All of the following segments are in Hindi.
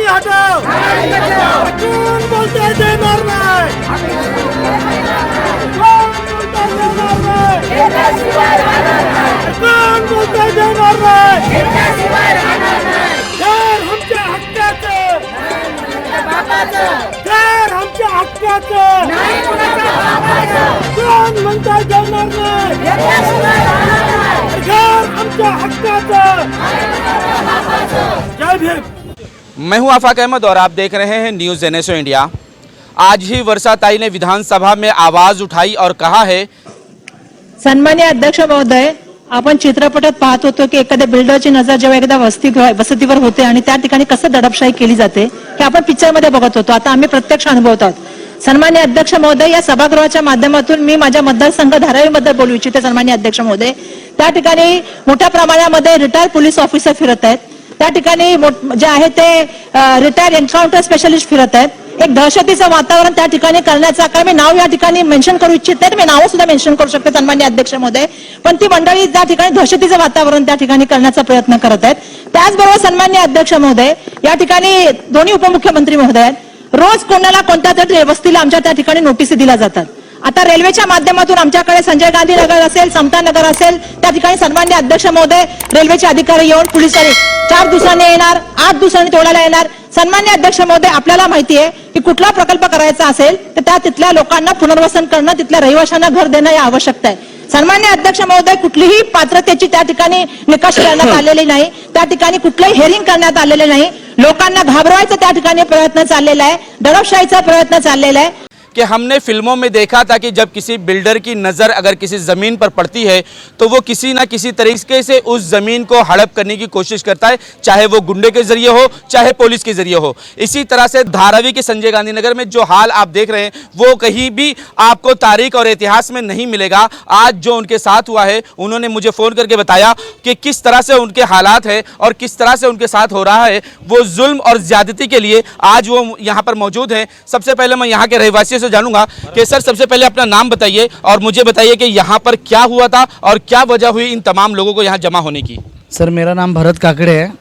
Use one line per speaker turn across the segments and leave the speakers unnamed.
नाराजगी हटाओ। कौन बोलते हैं देणार नाही? कौन बोलते हैं देणार नाही? कौन बोलते हैं देणार नाही? घर आमच्या हक्काचं, घर आमच्या हक्काचं, कोण म्हणताय देणार नाही? घर आमच्या हक्काचं। जय भीम।
मैं हूं आफाक अहमद और आप देख रहे हैं न्यूज़ NSO इंडिया। आज ही वर्षाताई ने विधानसभा में आवाज उठाई और कहा है,
सन्मान्य अध्यक्ष महोदय, आपण चित्रपटात पाहत होतो की एखाद्या बिल्डरची नजर जेव्हा एकदा वसतीवर होते आणि त्या ठिकाणी कसं दडपशाही केली जाते हे आपण पिक्चरमध्ये बघत होतो। आता आम्ही प्रत्यक्ष अनुभवत आहोत। सन्मान्य अध्यक्ष महोदय, या सभागृहाच्या माध्यमातून मी माझ्या मतदारसंघ धारावीबद्दल बोलू इच्छिते। सन्मान्य अध्यक्ष महोदय, त्या ठिकाणी मोठ्या प्रमाणामध्ये रिटायर्ड पोलीस ऑफिसर फिरत आहेत। त्या ठिकाणी जे आहे ते रिटायर्ड एन्काउंटर स्पेशलिस्ट फिरत आहेत। एक दहशतीचं वातावरण त्या ठिकाणी करण्याचा काय मी नाव या ठिकाणी मेन्शन करू इच्छित नाही, मी नाव सुद्धा मेन्शन करू शकते सन्मान्य अध्यक्ष महोदय, पण ती मंडळी त्या ठिकाणी दहशतीचं वातावरण त्या ठिकाणी करण्याचा प्रयत्न करत आहेत। त्याचबरोबर सन्मान्य अध्यक्ष महोदय, या ठिकाणी दोन्ही उपमुख्यमंत्री महोदय आहेत। रोज कोणाला कोणत्या तरी वस्तीला आमच्या त्या ठिकाणी नोटीस दिल्या जातात। आता रेल्वेच्या माध्यमातून आमच्याकडे संजय गांधी नगर असेल, समता नगर असेल, त्या ठिकाणी सन्मान्य अध्यक्ष महोदय रेल्वेचे अधिकारी येऊन पोलीस 4 दिवसांनी येणार, 8 दिवसांनी तोडायला येणार। सन्मान्य अध्यक्ष महोदय, आपल्याला माहिती आहे की कुठला प्रकल्प करायचा असेल तर तिथल्या लोकांना पुनर्वसन करणं, तिथल्या रहिवाशांना घर देणं ही आवश्यकता आहे। सन्मान्य अध्यक्ष महोदय, कुठलीही पात्रतेची त्या ठिकाणी निकष करण्यात आलेली नाही, त्या ठिकाणी कुठलंही हेरिंग करण्यात आलेले नाही। लोकांना घाबरवायचा त्या ठिकाणी प्रयत्न चाललेला आहे, दडपशाहीचा प्रयत्न चाललेला आहे।
कि हमने फिल्मों में देखा था कि जब किसी बिल्डर की नज़र अगर किसी ज़मीन पर पड़ती है तो वो किसी ना किसी तरीके से उस ज़मीन को हड़प करने की कोशिश करता है, चाहे वो गुंडे के ज़रिए हो, चाहे पुलिस के ज़रिए हो। इसी तरह से धारावी के संजय गांधी नगर में जो हाल आप देख रहे हैं वो कहीं भी आपको तारीख और इतिहास में नहीं मिलेगा। आज जो उनके साथ हुआ है, उन्होंने मुझे फ़ोन करके बताया कि किस तरह से उनके हालात हैं और किस तरह से उनके साथ हो रहा है। वो जुल्म और ज़्यादती के लिए आज वो यहाँ पर मौजूद हैं। सबसे पहले मैं यहाँ के रहवासियों से जानूंगा कि सर, सबसे पहले अपना नाम बताइए और मुझे बताइए कि यहाँ पर क्या हुआ था और क्या वजह हुई इन तमाम लोगों को यहाँ जमा होने की।
सर, मेरा नाम भरत काकड़े है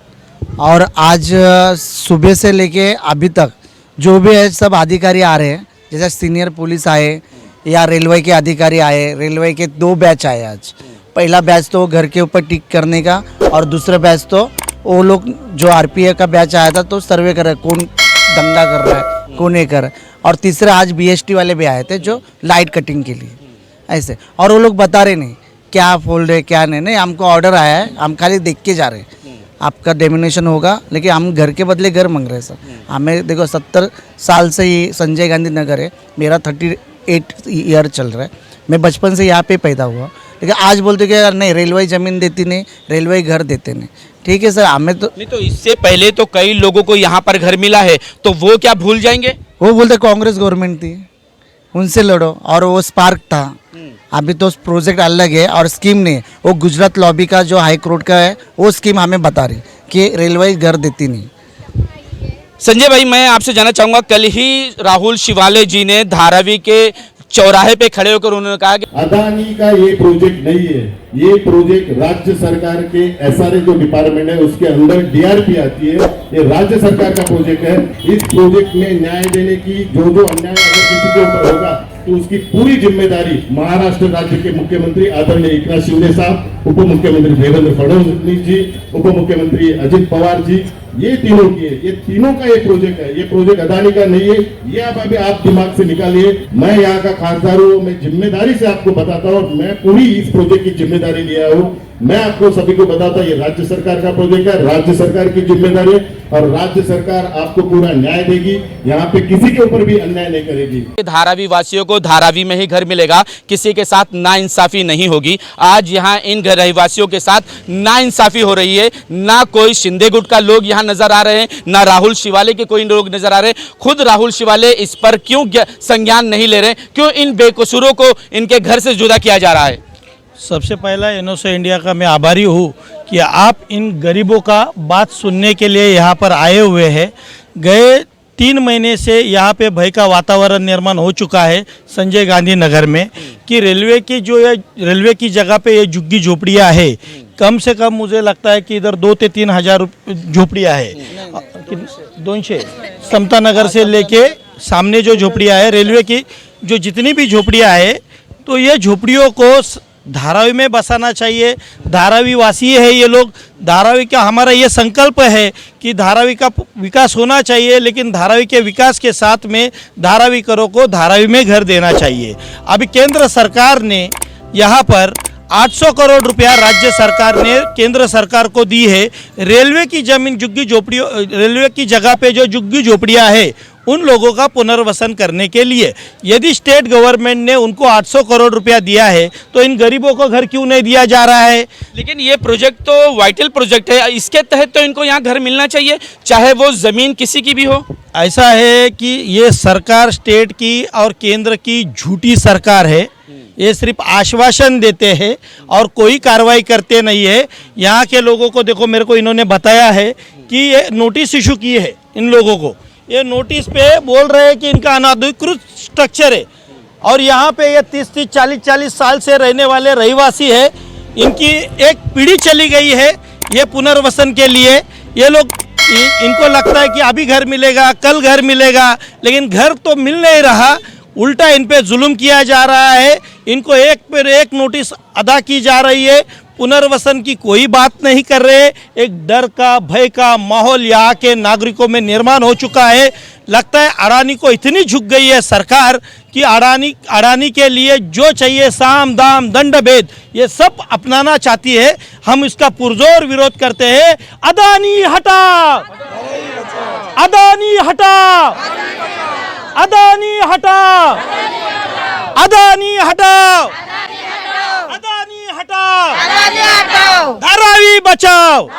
और आज सुबह से लेके अभी तक जो भी है सब अधिकारी आ रहे हैं, जैसे सीनियर पुलिस आए या रेलवे के अधिकारी आए। रेलवे के 2 बैच आए आज। पहला बैच तो घर के ऊपर टिक करने का और दूसरा बैच तो वो लोग जो RPA का बैच आया था तो सर्वे कर रहे कौन दंगा कर रहा है, कौन नहीं कर रहा है। और तीसरा आज BST वाले भी आए थे जो लाइट कटिंग के लिए ऐसे, और वो लोग बता रहे नहीं क्या बोल रहे क्या नहीं। हमको ऑर्डर आया है, हम खाली देख के जा रहे हैं। आपका डेमिनेशन होगा, लेकिन हम घर के बदले घर मांग रहे हैं सर। हमें देखो 70 साल से ये संजय गांधी नगर है, मेरा 38 ईयर चल रहा है। मैं बचपन से यहाँ पे पैदा हुआ, लेकिन आज बोलते कि यार नहीं, रेलवे ज़मीन देती नहीं, रेलवे घर देते नहीं। ठीक है सर, हमें तो
नहीं, तो इससे पहले तो कई लोगों को यहाँ पर घर मिला है, तो वो क्या भूल जाएंगे?
वो बोलते कांग्रेस गवर्नमेंट थी, उनसे लड़ो, और वो स्पार्क था। अभी तो प्रोजेक्ट अलग है और स्कीम नहीं है। वो गुजरात लॉबी का जो हाई कोर्ट का है वो स्कीम हमें बता रही कि रेलवे घर देती नहीं।
संजय भाई, मैं आपसे जानना चाहूँगा, कल ही राहुल शिवाले जी ने धारावी के चौराहे पे खड़े होकर उन्होंने कहा कि
अदानी का ये प्रोजेक्ट नहीं है, ये प्रोजेक्ट राज्य सरकार के SRA जो डिपार्टमेंट है उसके अंदर DRP आती है। ये राज्य सरकार का प्रोजेक्ट है। इस प्रोजेक्ट में न्याय देने की जो अन्याय अगर किसी के ऊपर होगा तो उसकी पूरी जिम्मेदारी महाराष्ट्र राज्य के मुख्यमंत्री आदरणीय एकनाथ शिंदे साहब, उप मुख्यमंत्री देवेंद्र फडणवीस जी, उप मुख्यमंत्री अजित पवार जी, ये तीनों की है। ये तीनों का ये प्रोजेक्ट है। ये प्रोजेक्ट अदानी का नहीं है, ये अभी आप दिमाग से निकालिए। मैं यहाँ का खासदार हूँ, मैं जिम्मेदारी से आपको बताता हूँ, मैं पूरी इस प्रोजेक्ट की जिम्मेदारी लिया हूँ। मैं आपको सभी को बताता, ये राज्य सरकार का प्रोजेक्ट है, राज्य सरकार की जिम्मेदारी है और राज्य सरकार आपको पूरा न्याय देगी। यहाँ पे किसी के ऊपर भी अन्याय नहीं करेगी।
धारावी वासियों को धारावी में ही घर मिलेगा, किसी के साथ नाइंसाफी नहीं होगी। आज यहाँ इन घर रहवासियों के साथ नाइंसाफी हो रही है। ना कोई शिंदे गुट का लोग यहाँ नजर आ रहे हैं, ना राहुल शिवाले के कोई लोग नजर आ रहे हैं। खुद राहुल शिवाले इस पर क्यों संज्ञान नहीं ले रहे? क्यों इन बेकसूरों को इनके घर से जुदा किया जा रहा है?
सबसे पहला NSO इंडिया का मैं आभारी हूँ कि आप इन गरीबों का बात सुनने के लिए यहाँ पर आए हुए हैं। गए 3 महीने से यहाँ पे भय का वातावरण निर्माण हो चुका है संजय गांधी नगर में कि रेलवे की जो रेलवे की जगह पे ये झुग्गी झोपड़ियाँ है, कम से कम मुझे लगता है कि इधर 2 ते 3 हजार झोपड़ियाँ है। 200 समता नगर से लेके सामने जो झोपड़ियाँ है रेलवे की, जो जितनी भी झोपड़ियाँ है, तो ये झोपड़ियों को धारावी में बसाना चाहिए। धारावी वासी है ये लोग, धारावी का हमारा ये संकल्प है कि धारावी का विकास होना चाहिए, लेकिन धारावी के विकास के साथ में धारावीकरों को धारावी में घर देना चाहिए। अभी केंद्र सरकार ने यहाँ पर 800 करोड़ रुपया राज्य सरकार ने केंद्र सरकार को दी है रेलवे की जमीन झुग्गी झोपड़ियों, रेलवे की जगह पे जो झुग्गी झोपड़ियाँ है उन लोगों का पुनर्वसन करने के लिए। यदि स्टेट गवर्नमेंट ने उनको 800 करोड़ रुपया दिया है तो इन गरीबों को घर क्यों नहीं दिया जा रहा है?
लेकिन ये प्रोजेक्ट तो वाइटल प्रोजेक्ट है, इसके तहत तो इनको यहाँ घर मिलना चाहिए, चाहे वो ज़मीन किसी की भी हो।
ऐसा है कि ये सरकार स्टेट की और केंद्र की झूठी सरकार है। ये सिर्फ आश्वासन देते हैं और कोई कार्रवाई करते नहीं है। यहाँ के लोगों को देखो, मेरे को इन्होंने बताया है कि ये नोटिस इशू की है इन लोगों को। ये नोटिस पे बोल रहे हैं कि इनका अनाधिकृत स्ट्रक्चर है और यहाँ पे ये 30-30, 40-40 साल से रहने वाले रहिवासी है। इनकी एक पीढ़ी चली गई है ये पुनर्वसन के लिए। ये लोग इनको लगता है कि अभी घर मिलेगा, कल घर मिलेगा, लेकिन घर तो मिल नहीं रहा, उल्टा इन पे जुल्म किया जा रहा है। इनको एक पर एक नोटिस अदा की जा रही है, पुनर्वसन की कोई बात नहीं कर रहे। एक डर का, भय का माहौल यहाँ के नागरिकों में निर्माण हो चुका है। लगता है अडानी को इतनी झुक गई है सरकार कि अडानी के लिए जो चाहिए साम दाम दंड भेद ये सब अपनाना चाहती है। हम इसका पुरजोर विरोध करते हैं। अडानी हटाओ, अडानी हटाओ, अडानी हटाओ, अडानी हटाओ, अडानी हटाओ, धारावी बचाओ।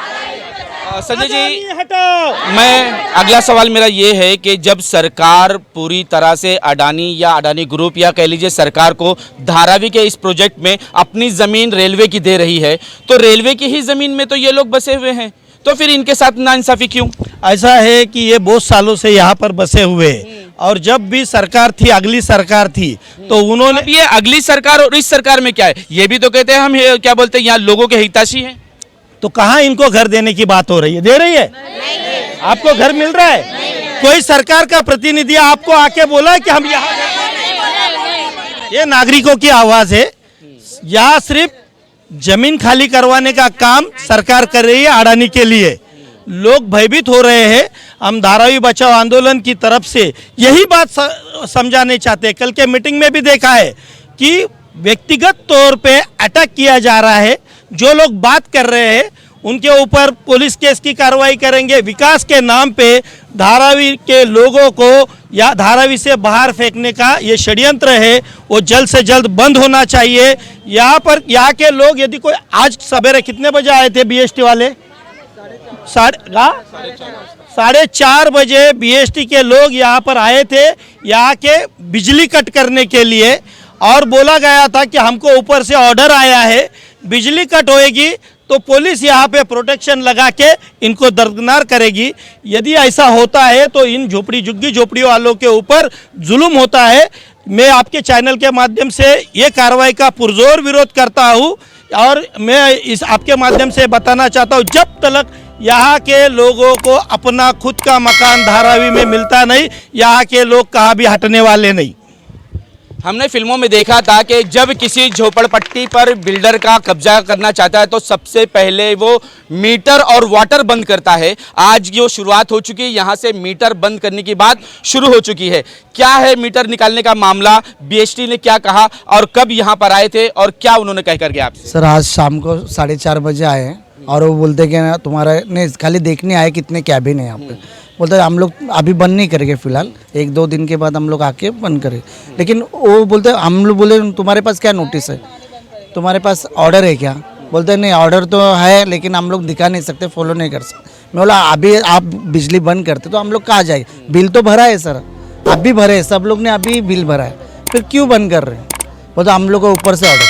संजय जी,
अडानी हटाओ।
मैं अगला सवाल मेरा ये है कि जब सरकार पूरी तरह से अडानी या अडानी ग्रुप या कह लीजिए सरकार को धारावी के इस प्रोजेक्ट में अपनी ज़मीन रेलवे की दे रही है, तो रेलवे की ही ज़मीन में तो ये लोग बसे हुए हैं, तो फिर इनके साथ नाइंसाफ़ी क्यों?
ऐसा है कि ये बहुत सालों से यहाँ पर बसे हुए हैं और जब भी सरकार थी, अगली सरकार थी, तो उन्होंने
अब ये अगली सरकार और इस सरकार में क्या है? ये भी तो कहते हैं हम क्या बोलते हैं यहाँ लोगों के हितैषी हैं।
तो कहाँ इनको घर देने की बात हो रही है? दे रही है? नहीं। आपको घर मिल रहा है? नहीं। कोई सरकार का प्रतिनिधि आपको आके बोला है कि हम यहाँ? ये नागरिकों की आवाज है। यहाँ सिर्फ जमीन खाली करवाने का काम सरकार कर रही है अडानी के लिए। लोग भयभीत हो रहे हैं। हम धारावी बचाओ आंदोलन की तरफ से यही बात समझाने चाहते हैं। कल के मीटिंग में भी देखा है कि व्यक्तिगत तौर पे अटैक किया जा रहा है। जो लोग बात कर रहे हैं उनके ऊपर पुलिस केस की कार्रवाई करेंगे। विकास के नाम पे धारावी के लोगों को या धारावी से बाहर फेंकने का ये षड्यंत्र है, वो जल्द से जल्द बंद होना चाहिए। यहाँ के लोग यदि कोई आज सवेरे कितने बजे आए थे बीएसटी वाले? 4:30 बजे बीएसटी के लोग यहाँ पर आए थे यहाँ के बिजली कट करने के लिए और बोला गया था कि हमको ऊपर से ऑर्डर आया है, बिजली कट होएगी तो पुलिस यहाँ पे प्रोटेक्शन लगा के इनको दरकिनार करेगी। यदि ऐसा होता है तो इन झुग्गी झोपड़ी वालों के ऊपर जुल्म होता है। मैं आपके चैनल के माध्यम से ये कार्रवाई का पुरजोर विरोध करता हूँ और मैं इस आपके माध्यम से बताना चाहता हूँ, जब तक यहाँ के लोगों को अपना खुद का मकान धारावी में मिलता नहीं, यहाँ के लोग कहाँ भी हटने वाले नहीं।
हमने फिल्मों में देखा था कि जब किसी झोपड़पट्टी पर बिल्डर का कब्जा करना चाहता है तो सबसे पहले वो मीटर और वाटर बंद करता है। आज जो शुरुआत हो चुकी है, यहाँ से मीटर बंद करने की बात शुरू हो चुकी है। क्या है मीटर निकालने का मामला? बीएसटी ने क्या कहा और कब यहाँ पर आए थे और क्या उन्होंने कह कर गया आपसे?
सर आज शाम को 4:30 बजे आए हैं और वो बोलते कि ना तुम्हारा नहीं, खाली देखने आए कितने कैबिन है यहाँ पे। बोलते हम लोग अभी बंद नहीं करेंगे, फिलहाल 1-2 दिन के बाद हम लोग आके बंद करें। लेकिन वो बोलते, हम लोग बोले तुम्हारे पास क्या नोटिस है, तुम्हारे पास ऑर्डर है क्या? बोलते नहीं ऑर्डर तो है लेकिन हम लोग दिखा नहीं सकते, फॉलो नहीं कर सकते। मैं बोला अभी आप बिजली बंद करते तो हम लोग कहाँ जाए? बिल तो भरा है सर, आप भी भरे हैं, सब लोग ने अभी बिल भरा है, फिर क्यों बंद कर रहे हैं? बोलते हम लोग को ऊपर से ऑर्डर।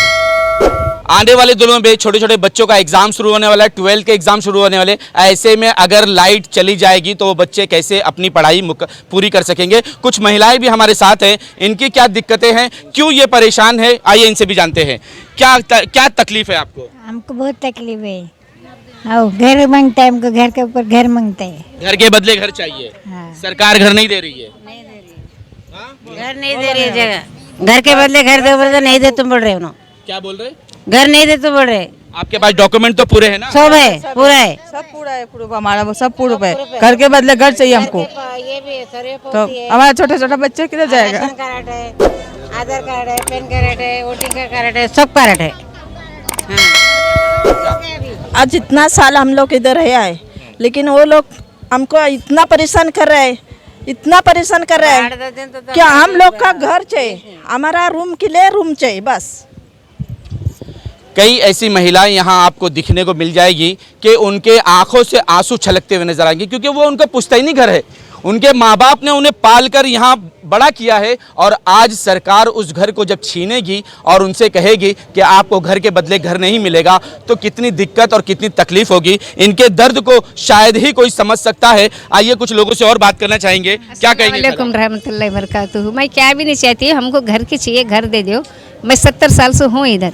आने वाले दिनों में छोटे छोटे बच्चों का एग्जाम शुरू होने वाला है, 12th के एग्जाम शुरू होने वाले, ऐसे में अगर लाइट चली जाएगी तो वो बच्चे कैसे अपनी पढ़ाई पूरी कर सकेंगे। कुछ महिलाएं भी हमारे साथ हैं, इनकी क्या दिक्कतें हैं, क्यों ये परेशान है, आइए इनसे भी जानते हैं। क्या तकलीफ है आपको?
हमको बहुत तकलीफ है। घर मांगता है, हमको घर के ऊपर घर मांगता है।
घर के बदले घर चाहिए।
हाँ।
सरकार घर नहीं दे रही है।
घर नहीं दे रही है, जगह घर के बदले घर दे, बोल नहीं दे, तुम बोल रहे हो ना।
क्या बोल रहे?
घर नहीं दे, तुम बोल रहे।
आपके पास डॉक्यूमेंट तो पूरे हैं ना?
सब है, पूरा है,
सब पूरा है, प्रूफ हमारा वो सब प्रूफ है। घर के बदले घर चाहिए हमको।
ये भी है,
तो हमारा छोटा छोटा बच्चे किधर जाएगा?
राशन कार्ड है, आधार कार्ड है, पैन कार्ड है, वोटिंग का कार्ड है, सब कार्ड है।
आज इतना साल हम लोग इधर रहे आए, लेकिन वो लोग हमको इतना परेशान कर रहे हैं, इतना परेशान कर रहे हैं कि हम लोग का घर चाहिए, हमारा रूम के लिए रूम चाहिए बस।
कई ऐसी महिलाएं यहाँ आपको दिखने को मिल जाएगी कि उनके आंखों से आंसू छलकते हुए नजर आएंगे, क्योंकि वो उनका पुश्तैनी घर है। उनके माँ बाप ने उन्हें पालकर यहाँ बड़ा किया है, और आज सरकार उस घर को जब छीनेगी और उनसे कहेगी कि आपको घर के बदले घर नहीं मिलेगा, तो कितनी दिक्कत और कितनी तकलीफ होगी। इनके दर्द को शायद ही कोई समझ सकता है। आइए कुछ लोगों से और बात करना चाहेंगे। क्या कहेंगे?
वालेकुम रहमतुल्लाहि वबरकातुहू। मैं क्या भी नहीं चाहती, हमको घर की चाहिए, घर दे दो। मैं 70 साल से हूँ इधर,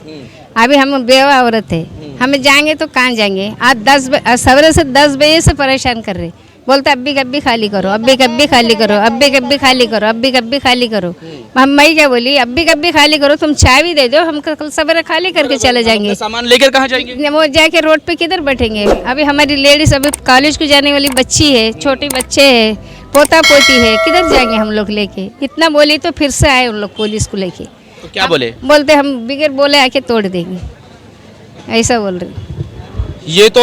अभी हम बेवा औरत है, हमें जाएंगे तो कहाँ जाएंगे। आज सवेरे से 10 बजे से परेशान कर रहे, बोलते अब्बी कब्बी खाली करो, अब्बी कब्बी खाली करो, अब्बी कब्बी खाली करो, अब्बी कब्बी खाली करो। मैं क्या बोली, अब्बी कब्बी खाली करो, तुम चाबी दे दो, हम कल सवेरे खाली करके चले जाएंगे।
सामान लेकर कहाँ जाएंगे?
वो जाके रोड पे किधर बैठेंगे? अभी हमारी लेडीज अभी कॉलेज को जाने वाली बच्ची है, छोटे बच्चे है, पोता पोती है, किधर जाएंगे हम लोग लेके? इतना बोली तो फिर से आए उन लोग पुलिस को लेके।
तो क्या बोले?
बोलते हम बिगड़ बोले आके तोड़ देंगे, ऐसा बोल रहे।
ये तो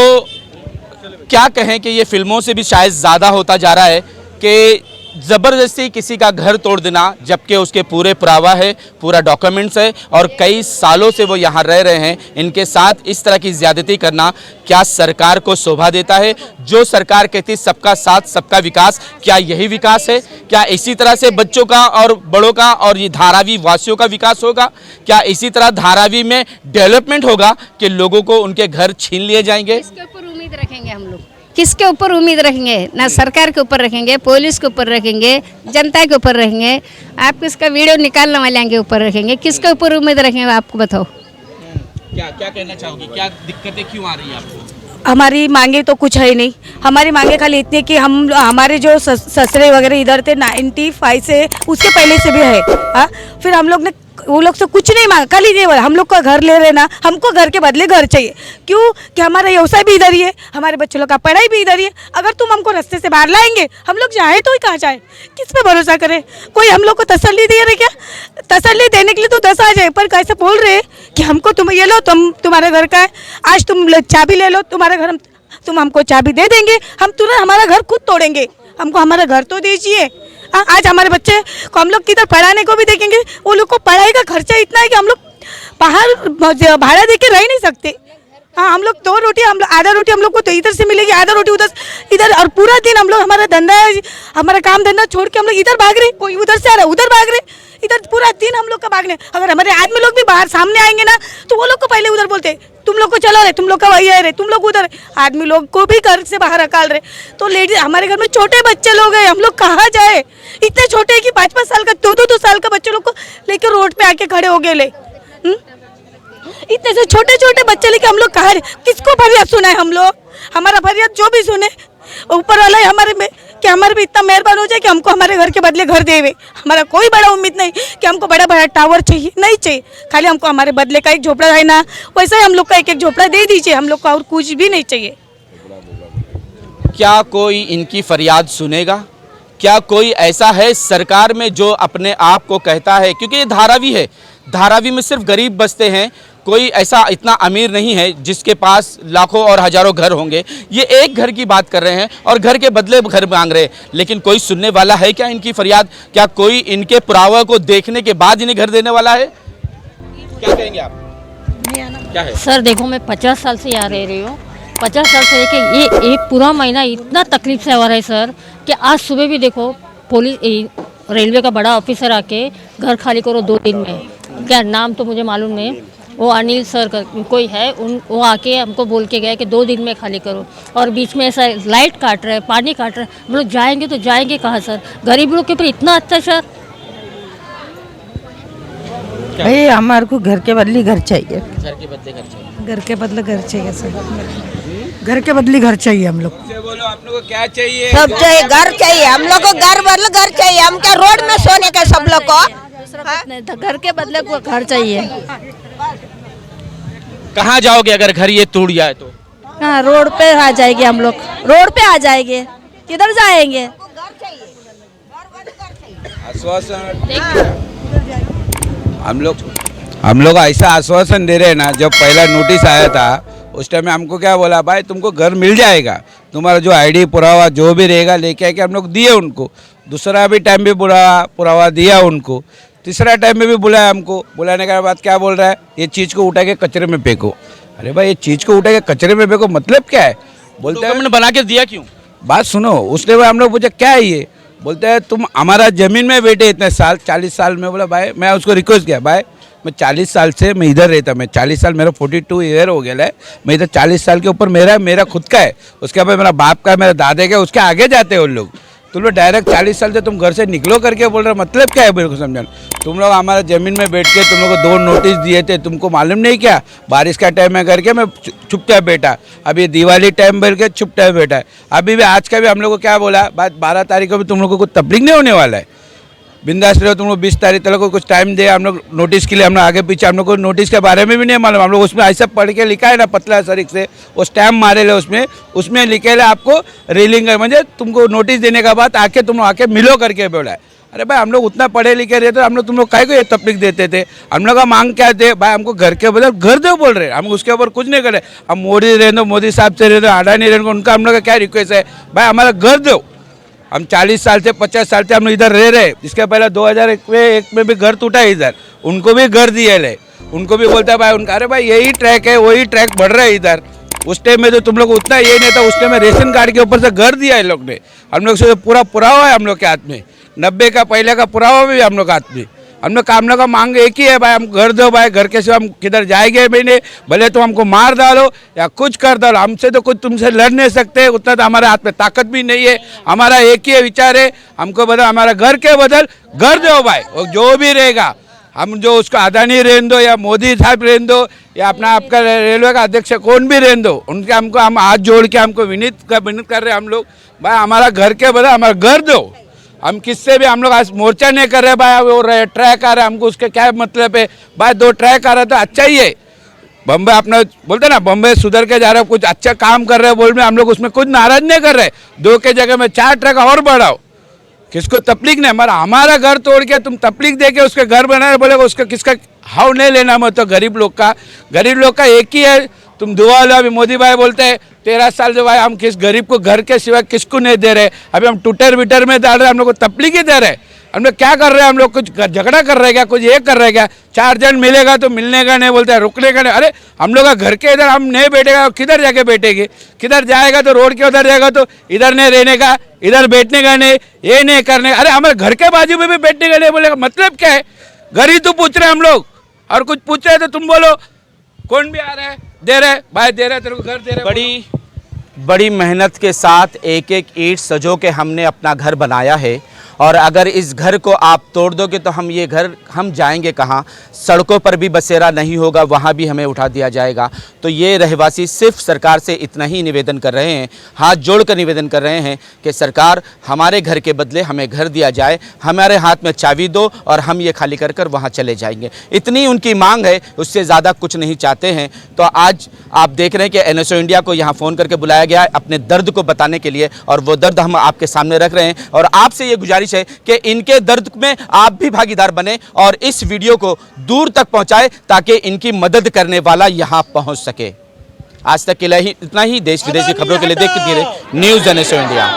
क्या कहें कि ये फिल्मों से भी शायद ज़्यादा होता जा रहा है कि ज़बरदस्ती किसी का घर तोड़ देना, जबकि उसके पूरे पुरावा है, पूरा डॉक्यूमेंट्स है, और कई सालों से वो यहाँ रह रहे हैं। इनके साथ इस तरह की ज़्यादती करना क्या सरकार को शोभा देता है? जो सरकार कहती सबका साथ सबका विकास, क्या यही विकास है? क्या इसी तरह से बच्चों का और बड़ों का और ये धारावी वासियों का विकास होगा? क्या इसी तरह धारावी में डेवलपमेंट होगा कि लोगों को उनके घर छीन लिए जाएंगे?
किसके ऊपर उम्मीद रखेंगे हम लोग? किसके ऊपर उम्मीद रखेंगे? ना सरकार के ऊपर रखेंगे, पुलिस के ऊपर रखेंगे, जनता के ऊपर रखेंगे, आप किसका वीडियो निकालने वाले के ऊपर रखेंगे? किसके ऊपर उम्मीद रखेंगे आपको बताओ?
क्या कहना चाहोगी? क्या दिक्कतें क्यों आ रही है आपको?
हमारी मांगे तो कुछ है ही नहीं, हमारी मांगे खाली इतनी कि हम हमारे जो ससुरे वगैरह इधर थे 95 से, उसके पहले से भी है। हाँ, फिर हम लोग ने वो लोग से कुछ नहीं मांगा, खाली ये बोला हम लोग का घर ले रहे ना, हमको घर के बदले घर चाहिए। क्यों? कि हमारा व्यवसाय भी इधर ही है, हमारे बच्चे लोग का पढ़ाई भी इधर ही है। अगर तुम हमको रास्ते से बाहर लाएंगे, हम लोग जाए तो ही कहाँ जाए, किस पे भरोसा करें? कोई हम लोग को तसल्ली दे रहे क्या? तसल्ली देने के लिए तो 10 आ जाए, पर कैसे बोल रहे कि हमको तुम ये लो, तुम तुम्हारे घर का है, आज तुम चाबी ले लो, तुम्हारे घर तुम हमको चाबी दे देंगे, हम तुरंत हमारा घर खुद तोड़ेंगे। हमको हमारा घर तो दीजिए। आज हमारे बच्चे को हम लोग किधर पढ़ाने को भी देखेंगे, वो लोग को पढ़ाई का खर्चा इतना है कि हम लोग बाहर भाड़ा दे के रह नहीं सकते। हाँ, हम लोग 2 रोटी, हम आधा रोटी हम लोग को तो इधर से मिलेगी, आधा रोटी इधर, और पूरा दिन हम लोग हमारा धंधा, हमारा काम धंधा छोड़ के हम लोग इधर भाग रहे, कोई उधर से आ रहा है, उधर भाग रहे, इधर पूरा दिन हम लोग का भागने। अगर हमारे आदमी लोग भी बाहर सामने आएंगे ना, तो वो लोग को पहले उधर बोलते तुम लोग को चला रहे, तुम लोग का वही है रे, तुम लोग उधर। आदमी लोग को भी घर से बाहर निकाल रहे। तो लेडीज, हमारे घर में छोटे बच्चे लोग हैं, हम लोग कहाँ जाए? इतने छोटे कि 5-5 साल का, 2-2 साल का बच्चे लोग को लेकर रोड पे आके खड़े हो गए ले। इतने से छोटे छोटे बच्चे लेके हम लोग कहाँ, किसको फरियाद सुनाए? हम लोग हमारा फरियाद जो भी सुने, ऊपर वाला है हमारे में, कि हमारे भी इतना मेहरबान हो जाए कि हमको हमारे घर के बदले घर देवे। हमारा कोई बड़ा उम्मीद नहीं कि हमको बड़ा बड़ा टावर चाहिए, नहीं चाहिए, खाली हमको हमारे बदले का एक झोपड़ा है ना, वैसे ही हम लोग का एक झोपड़ा दे दीजिए, हम लोग को और कुछ भी नहीं चाहिए।
क्या कोई इनकी फरियाद सुनेगा? क्या कोई ऐसा है सरकार में जो अपने आप को कहता है, क्योंकि ये धारावी है, धारावी में सिर्फ गरीब बसते हैं, कोई ऐसा इतना अमीर नहीं है जिसके पास लाखों और हजारों घर होंगे। ये एक घर की बात कर रहे हैं और घर के बदले घर मांग रहे हैं, लेकिन कोई सुनने वाला है क्या इनकी फरियाद? क्या कोई इनके पुरावा को देखने के बाद इन्हें घर देने वाला है? क्या कहेंगे आप? क्या है?
सर देखो, मैं 50 साल से यहाँ रह रही हूँ, 50 साल से कि ये एक पूरा महीना इतना तकलीफ से हो रहा है सर, कि आज सुबह भी देखो पुलिस, रेलवे का बड़ा ऑफिसर आके घर खाली करो 2 दिन में, क्या नाम तो मुझे मालूम नहीं, वो अनिल सर कोई है वो आके हमको बोल के गए कि 2 दिन में खाली करो, और बीच में ऐसा लाइट काट रहे हैं, पानी काट रहे हैं। हम लोग जाएंगे तो जाएंगे कहाँ सर? गरीब लोग के ऊपर इतना अत्याचार।
भाई हमारे को घर के बदले घर चाहिए,
घर के बदले घर चाहिए।
घर के बदले घर चाहिए सर, घर के बदले घर चाहिए हम लोग।
बोलो आप लोग को क्या चाहिए?
सब चाहिए, घर चाहिए हम लोग को, घर बदले घर चाहिए। हम क्या रोड में सोने का सब लोग को?
घर के बदले को घर चाहिए।
कहाँ जाओगे अगर घर ये टूट जाए तो?
हाँ, रोड पे आ जाएंगे हम लोग, रोड पे आ जाएंगे, किधर जाएंगे?
आश्वासन
हम लोग ऐसा आश्वासन दे रहे हैं ना। जब पहला नोटिस आया था उस टाइम में हमको क्या बोला, भाई तुमको घर मिल जाएगा, तुम्हारा जो आईडी पुरावा जो भी रहेगा लेके आके हम लोग दिए उनको। दूसरा भी टाइम भी पुरावा दिया उनको। तीसरा टाइम में भी बुलाया हमको। बुलाने के बाद क्या बोल रहा है, ये चीज़ को उठा के कचरे में फेंको। अरे भाई ये चीज़ को उठा के कचरे में फेंको मतलब क्या है? बोलते हैं
बना के दिया क्यों?
बात सुनो। उसने हम लोग पूछा क्या है ये, बोलते हैं तुम हमारा ज़मीन में बैठे इतने साल, 40 साल में। बोला भाई, मैं उसको रिक्वेस्ट किया, भाई मैं 40 साल से मैं इधर रहता, मैं 40 साल, मेरा 42 ईयर हो गया है, मैं इधर 40 साल के ऊपर मेरा खुद का है, उसके बाद मेरा बाप का, मेरा दादे का, उसके आगे जाते हैं उन लोग। तुम लोग डायरेक्ट 40 साल से तुम घर से निकलो करके बोल रहे, मतलब क्या है मेरे को समझाना। तुम लोग हमारा ज़मीन में बैठ के तुम लोग को 2 नोटिस दिए थे, तुमको मालूम नहीं क्या? बारिश का टाइम है करके मैं चुपचाप बैठा, अभी दिवाली टाइम बैठ के चुपचाप बैठा है। अभी भी आज का भी हम लोग को क्या बोला, बात 12 तारीख को भी तुम लोगों को तकलीफ नहीं होने वाला है, बिंदास रहो तुम लोग। 20 तारीख तक को कुछ टाइम दे हम लोग नोटिस के लिए। हम लोग आगे पीछे, हम लोग को नोटिस के बारे में भी नहीं मालूम। हम लोग उसमें ऐसा पढ़ के लिखा है ना पतला सरीख से, वो स्टैम्प मारे ले उसमें लिखे ले आपको रेलिंग म्हणजे तुमको नोटिस देने के बाद आके तुम लोग आके मिलो करके बोला है। अरे भाई हम लोग उतना पढ़े लिखे रहते तो हम लोग तुम लोग काहे को ये तकलीफ देते थे? हम लोग का मांग क्या थे भाई, हमको घर के बदल घर दो बोल रहे, हम उसके ऊपर कुछ नहीं कर रहे। हम मोदी रहे दो, मोदी साहब से रहे दो, अडानी रहे दो, उनका हम लोग का क्या रिक्वेस्ट है भाई, हमारा घर दो। हम 40 साल से 50 साल से हम इधर रह रहे। इसके पहले 2001 में भी घर टूटा है इधर, उनको भी घर दिए ले, उनको भी बोलता है भाई उनका, अरे भाई यही ट्रैक है, वही ट्रैक बढ़ रहा है इधर। उस टाइम में तो तुम लोग उतना ये नहीं था, उस टाइम में रेशन कार्ड के ऊपर से घर दिया है लोग ने। हम लोग से पूरा पुरावा है हम लोग के हाथ में, 90 का पहले का पुरावा भी हम लोग के हाथ में। हम लोग का मांग एक ही है भाई, हम घर दो भाई, घर के सिवा हम किधर जाएंगे भी नहीं। भले तो हमको मार डालो या कुछ कर डालो, हमसे तो कुछ तुमसे लड़ नहीं सकते, उतना तो हमारे हाथ में ताकत भी नहीं है। हमारा एक ही विचार है, हमको बदल हमारा घर के बदल घर दो भाई, और जो भी रहेगा हम जो उसको अदानी रहने दो या मोदी साहब रहने दो या अपना आपका रेलवे का अध्यक्ष कौन भी रहने दो, उनके हमको हम हाथ जोड़ के हमको विनीत कर रहे हम लोग, भाई हमारा घर के बदल हमारा घर दो। हम किससे भी हम लोग आज मोर्चा नहीं कर रहे भाई, वो ट्रैक आ रहा है, हमको उसके क्या मतलब है भाई? 2 ट्रैक आ रहा था अच्छा ही है। बम्बई अपना बोलते ना, बम्बई सुधर के जा रहा है, कुछ अच्छा काम कर रहे हैं बोल में, हम लोग उसमें कुछ नाराज नहीं कर रहे। 2 के जगह में 4 ट्रैक और बढ़ाओ, किसको तकलीफ नहीं। हमारा घर तोड़ के तुम तकलीफ दे के उसके घर बनाए बोलेगा, उसका किसका हाव नहीं लेना। मतलब गरीब लोग का एक ही है, तुम दुआ लो। अभी मोदी भाई बोलते हैं 13 साल से भाई हम किस गरीब को घर के सिवा किसको नहीं दे रहे। अभी हम टूटर विटर में डाल रहे, हम लोग को तकलीफ ही दे रहे। हम लोग क्या कर रहे हैं, हम लोग कुछ झगड़ा कर रहे हैं क्या, कुछ ये कर रहे हैं क्या? 4 जन मिलेगा तो मिलने का नहीं बोलते हैं, रुकने का नहीं। अरे हम लोग का घर के इधर हम नहीं बैठेगा, किधर जाके बैठेंगे? किधर जाएगा तो रोड के उधर जाएगा तो इधर नहीं रहने का, इधर बैठने का नहीं, ये नहीं करने का। अरे हमारे घर के बाजू में भी बैठने का नहीं बोलेगा, मतलब क्या है? घर ही तो पूछ रहे हम लोग, और कुछ पूछ रहे तो तुम बोलो कौन भी आ रहा है दे रहे भाई, दे रहे तेरे को घर दे रहे।
बड़ी मेहनत के साथ एक एक ईंट सजो के हमने अपना घर बनाया है, और अगर इस घर को आप तोड़ दोगे तो हम जाएंगे कहाँ? सड़कों पर भी बसेरा नहीं होगा, वहाँ भी हमें उठा दिया जाएगा। तो ये रहवासी सिर्फ सरकार से इतना ही निवेदन कर रहे हैं, हाथ जोड़कर निवेदन कर रहे हैं कि सरकार हमारे घर के बदले हमें घर दिया जाए, हमारे हाथ में चाबी दो और हम ये खाली कर कर वहाँ चले जाएंगे। इतनी उनकी मांग है, उससे ज़्यादा कुछ नहीं चाहते हैं। तो आज आप देख रहे हैं कि NSO इंडिया को यहाँ फ़ोन करके बुलाया गया है अपने दर्द को बताने के लिए, और वो दर्द हम आपके सामने रख रहे हैं। और आपसे ये गुजारिश है कि इनके दर्द में आप भी भागीदार बने और इस वीडियो को दूर तक पहुंचाएं, ताकि इनकी मदद करने वाला यहां पहुंच सके। आज तक के लिए इतना ही। देश विदेश की खबरों के लिए देखते रहिए न्यूज़ NSO इंडिया।